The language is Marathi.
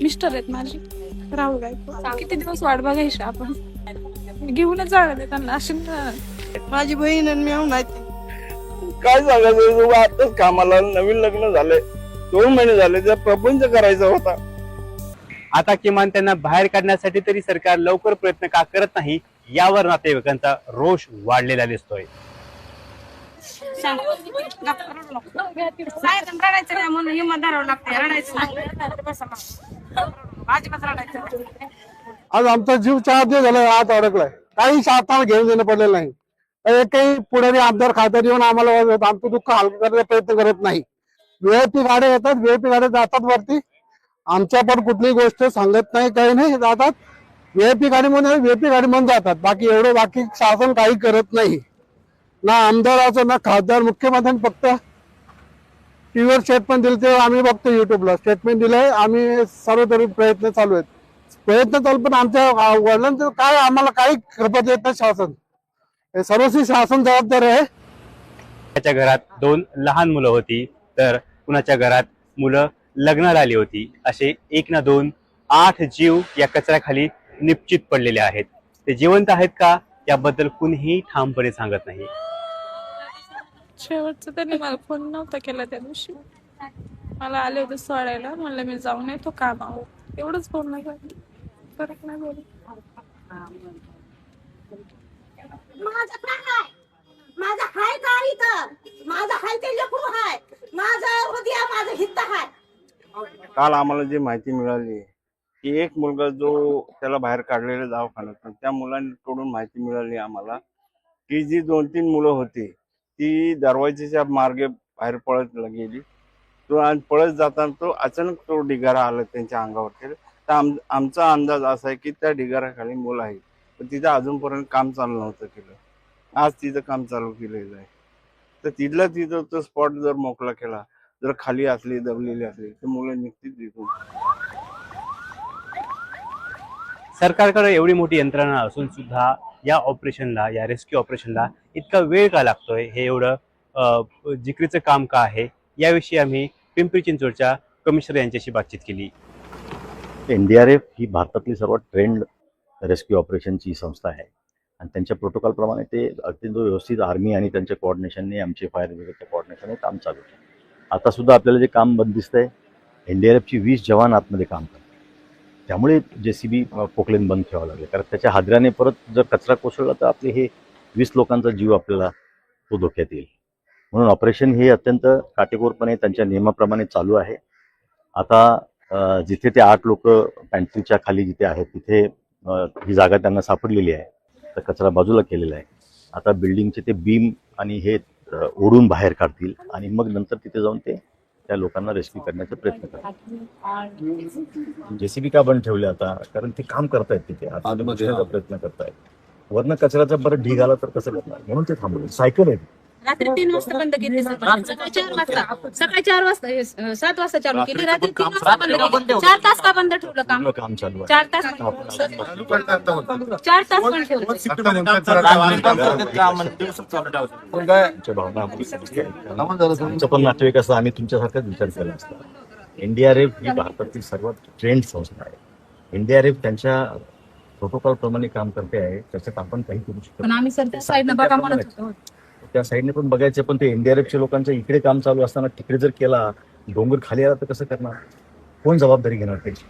मिस्टर आहेत माझे राहुल गायकवाड. किती दिवस वाट बघायची आपण, घेऊनच जाणार त्यांना अशी. माझी बहीण आणि मी माहिती काय सांगायचं, आताच कामाला नवीन लग्न झालंय, 2 महिने झाले, त्या प्रपंच करायचा होता. आता किमान त्यांना बाहेर काढण्यासाठी तरी सरकार लवकर प्रयत्न का करत नाही, यावर नातेवाईकांचा रोष वाढलेला दिसतोय. रडायचं नाही म्हणून हिंमत धरावं लागते. रडायचं आज आमचा जीव 4 दिवस झाला आत अडकलाय. काही शासनाला घेऊन देणं पडलेलं नाही. एकही पुढारी आमदार खासदार येऊन आम्हाला आमचं दुःख हलकं करण्याचा प्रयत्न करत नाही. व्हीआयपी गाड्या येतात, व्हीआयपी गाड्या जातात वरती, आमच्या पण कुठलीही गोष्ट सांगत नाही, काही नाही, जातात व्हीआयपी गाडी म्हणून व्हीआयपी गाडी म्हणून जातात. बाकी एवढं बाकी शासन काही करत नाही. ना आमदाराचं ना खासदार, मुख्यमंत्र्यांनी फक्त टीव्हीवर स्टेटमेंट दिलं ते आम्ही बघतो, युट्यूबला स्टेटमेंट दिलंय. आम्ही सर्व तरी प्रयत्न चालू आहेत, पण आमच्या वडिलांचं काय आम्हाला काही खपत येत नाही. शासन हे सर्वस्वी शासन जबाबदार आहे. त्याच्या घरात 2 लहान मुलं होती, तर कुणाच्या घरात मुलं लग्नाला आली होती. असे 1 ना 2 8 जीव या कचऱ्याखाली निश्चित पडलेले आहेत. ते जिवंत आहेत का याबद्दल कुणीही ठामपणे सांगत नाही. शेवटचं त्यांनी मला फोन नव्हता केला त्या दिवशी. मला आले होते सोडायला, म्हणलं मी जाऊन येतो कामावर, एवढंच फोन नाही झालं, फरक नाही बोलत. माझा काय आहे, माझा हाय का इथं, माझा हाय ते लेकरू हाय, माझा उद्या माझं हित हाय. काल आम्हाला जी माहिती मिळाली की एक मुलगा जो त्याला बाहेर काढलेला दवाखान्यातून, त्या मुलांनी तोडून माहिती मिळाली आम्हाला की जी 2-3 मुलं होती ती दरवाजेच्या मार्गे बाहेर पळत गेली. तो आणि पळत जाताना तो अचानक तो ढिगारा आला त्यांच्या अंगावर. तर आमचा अंदाज असा आहे की त्या ढिगाऱ्याखाली मुलं आहे, पण तिथं अजूनपर्यंत काम चालू नव्हतं केलं. आज तिथं काम चालू केलेलं आहे. तर तिथला तिथं तो स्पॉट जर मोकळा केला, जर खाली असली दबलेली असली तर मुलं निघतील तिथून. सरकारकडे एवढी मोठी यंत्रणा असून सुद्धा या ऑपरेशनला, या रेस्क्यू ऑपरेशनला इतका वेळ का लागतोय, हे एवढं जिकरीचं काम का आहे, याविषयी आम्ही पिंपरी चिंचवडच्या कमिशनर यांच्याशी बातचीत केली. NDRF ही भारतातली सर्वात ट्रेंड रेस्क्यू ऑपरेशनची संस्था आहे आणि त्यांच्या प्रोटोकॉलप्रमाणे ते अत्यंत व्यवस्थित आर्मी आणि त्यांच्या कोऑर्डिनेशनने, आमचे फायर ब्रिगेडच्या कोऑर्डिनेशनने काम चालू आहे. आता सुद्धा आपल्याला जे काम बंदिस्त आहे, NDRFची 20 जवान आतमध्ये काम करतात. त्यामुळे JCB पोकलेन बंद ठेवावं लागले, कारण त्याच्या हादऱ्याने परत जर कचरा कोसळला तर आपले हे 20 लोकांचा जीव आपल्याला तो धोक्यात येईल. म्हणून ऑपरेशन हे अत्यंत काटेकोरपणे त्यांच्या नियमाप्रमाणे चालू आहे. आता जिथे ते 8 लोक पॅन्ट्रीच्या खाली जिथे आहेत तिथे ही जागा त्यांना सापडलेली आहे, तर कचरा बाजूला केलेला आहे. आता बिल्डिंगचे ते बीम आणि हे ओढून बाहेर काढतील आणि मग नंतर तिथे जाऊन ते त्या लोकांना रेस्क्यू करण्याचा प्रयत्न करतात. JCB का बंद ठेवले आता, कारण ते काम करतायत तिथे, प्रयत्न करतायत. वरनं कचऱ्याचा बरं ढीग आला तर कसं करणार, म्हणून ते थांबवले. सायकल आहे रात्री 3 वाजता बंद केली, सकाळी 4 वाजता 7 वाजता चालू केली, रात्री 3 वाजता बंद केली. 4 तास का बंद ठेवलं काम? काम चालू आहे. 4 तास 4 तास पण ठेवलं. तुमचं पण नातेवाईक असं आम्ही तुमच्यासारखाच विचार केला असता. NDRF ही भारतातील सर्वात ट्रेंड संस्था आहे. NDRF त्यांच्या प्रोटोकॉल प्रमाणे काम करते आहे, त्याच्यात आपण काही करू शकतो. पण आम्ही सर त्या साईडनं बघा म्हणत होतो, त्या साईडने पण बघायचं, पण ते NDRFच्या लोकांच्या इकडे काम चालू असताना तिकडे जर केला, डोंगर खाली आला तर कसं करणार, कोण जबाबदारी घेणार त्याची?